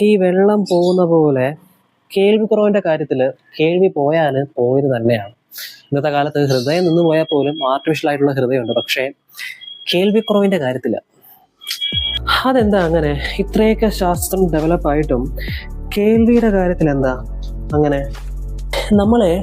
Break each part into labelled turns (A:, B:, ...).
A: ഈ വെള്ളം പോകുന്ന പോലെ കേൾവിക്കുറവിന്റെ കാര്യത്തിൽ കേൾവി പോയാൽ പോയത് തന്നെയാണ്. ഇന്നത്തെ കാലത്ത് ഹൃദയം നിന്ന് പോയാൽ പോലും ആർട്ടിഫിഷ്യൽ ആയിട്ടുള്ള ഹൃദയമുണ്ട്, പക്ഷേ കേൾവിക്കുറവിന്റെ കാര്യത്തിൽ അതെന്താ അങ്ങനെ? ഇത്രയൊക്കെ ശാസ്ത്രം ഡെവലപ്പായിട്ടും കേൾവിയുടെ കാര്യത്തിൽ എന്താ അങ്ങനെ? നമ്മളെ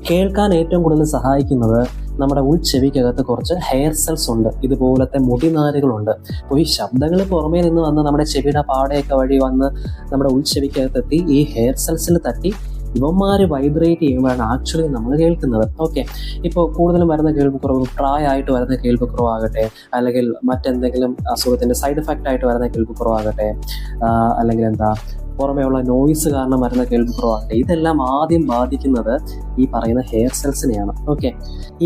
A: കേൾക്കാൻ ഏറ്റവും കൂടുതൽ സഹായിക്കുന്നത് നമ്മുടെ ഉൾച്ചെവിക്കകത്ത് കുറച്ച് ഹെയർ സെൽസ് ഉണ്ട്, ഇതുപോലത്തെ മുടിനാരുകളുണ്ട്. അപ്പോൾ ഈ ശബ്ദങ്ങൾ പുറമേ നിന്ന് വന്ന് നമ്മുടെ ചെവിയുടെ പാടയൊക്കെ വഴി വന്ന് നമ്മുടെ ഉൾച്ചെവിക്കകത്തെത്തി ഈ ഹെയർ സെൽസിൽ തട്ടി ഇവന്മാര് വൈബ്രേറ്റ് ചെയ്യുമ്പോഴാണ് ആക്ച്വലി നമ്മൾ കേൾക്കുന്നത്. ഓക്കെ, ഇപ്പോൾ കൂടുതലും വരുന്ന കേൾവിക്കുറവ് പ്രായമായിട്ട് വരുന്ന കേൾവിക്കുറവാകട്ടെ, അല്ലെങ്കിൽ മറ്റെന്തെങ്കിലും അസുഖത്തിൻ്റെ സൈഡ് എഫക്റ്റ് ആയിട്ട് വരുന്ന കേൾവിക്കുറവാകട്ടെ, അല്ലെങ്കിൽ പുറമേ ഉള്ള നോയ്സ് കാരണം വരുന്ന കേൾവിക്കുറവാകട്ടെ, ഇതെല്ലാം ആദ്യം ബാധിക്കുന്നത് ഈ പറയുന്ന ഹെയർ സെൽസിനെയാണ്. ഓക്കെ,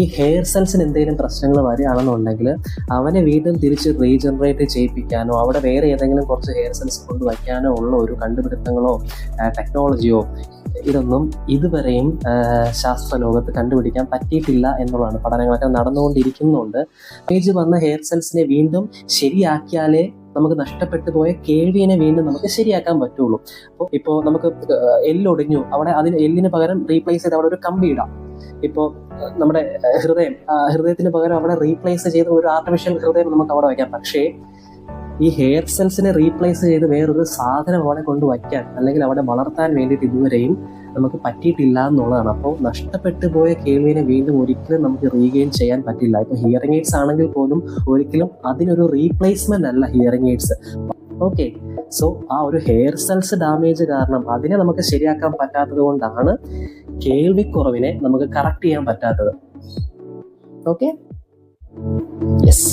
A: ഈ ഹെയർ സെൽസിന് എന്തെങ്കിലും പ്രശ്നങ്ങൾ വരികയാണെന്നുണ്ടെങ്കിൽ അവനെ വീണ്ടും തിരിച്ച് റീജനറേറ്റ് ചെയ്യിപ്പിക്കാനോ അവിടെ വേറെ ഏതെങ്കിലും കുറച്ച് ഹെയർ സെൽസ് കൊണ്ടുവയ്ക്കാനോ ഉള്ള ഒരു കണ്ടുപിടുത്തങ്ങളോ ടെക്നോളജിയോ ഇതൊന്നും ഇതുവരെയും ശാസ്ത്രലോകത്ത് കണ്ടുപിടിക്കാൻ പറ്റിയിട്ടില്ല എന്നുള്ളതാണ്. പഠനങ്ങളൊക്കെ നടന്നുകൊണ്ടിരിക്കുന്നുണ്ട്. ഏജ് വന്ന ഹെയർ സെൽസിനെ വീണ്ടും ശരിയാക്കിയാലേ നമുക്ക് നഷ്ടപ്പെട്ടു പോയ കേൾവിയെ വീണ്ടും നമുക്ക് ശരിയാക്കാൻ പറ്റുള്ളൂ. ഇപ്പോൾ നമുക്ക് എല്ലൊടിഞ്ഞു, അവിടെ എല്ലിന് പകരം റീപ്ലേസ് ചെയ്ത് അവിടെ ഒരു കമ്പി ഇടാം. ഇപ്പോൾ നമ്മുടെ ഹൃദയത്തിന് പകരം അവിടെ റീപ്ലേസ് ചെയ്ത് ഒരു ആർട്ടിഫിഷ്യൽ ഹൃദയം നമുക്ക് അവിടെ വയ്ക്കാം. പക്ഷേ ഈ ഹെയർ സെൽസിനെ റീപ്ലേസ് ചെയ്ത് വേറൊരു സാധനം അവിടെ കൊണ്ടുവയ്ക്കാൻ അല്ലെങ്കിൽ അവിടെ വളർത്താൻ വേണ്ടിയിട്ട് ഇതുവരെയും നമുക്ക് പറ്റിയിട്ടില്ല എന്നുള്ളതാണ്. അപ്പോൾ നഷ്ടപ്പെട്ടു പോയ കേൾവിനെ വീണ്ടും ഒരിക്കലും നമുക്ക് റീഗെയിൻ ചെയ്യാൻ പറ്റില്ല. ഇപ്പോൾ ഹിയറിംഗ് എയ്ഡ്സ് ആണെങ്കിൽ പോലും ഒരിക്കലും അതിനൊരു റീപ്ലേസ്മെന്റ് അല്ല ഹിയറിംഗ് എയ്ഡ്സ്. ഓക്കെ, സോ ആ ഒരു ഹെയർ സെൽസ് ഡാമേജ് കാരണം അതിനെ നമുക്ക് ശരിയാക്കാൻ പറ്റാത്തത് കൊണ്ടാണ് കേൾവിക്കുറവിനെ നമുക്ക് കറക്റ്റ് ചെയ്യാൻ പറ്റാത്തത്. Okay, yes.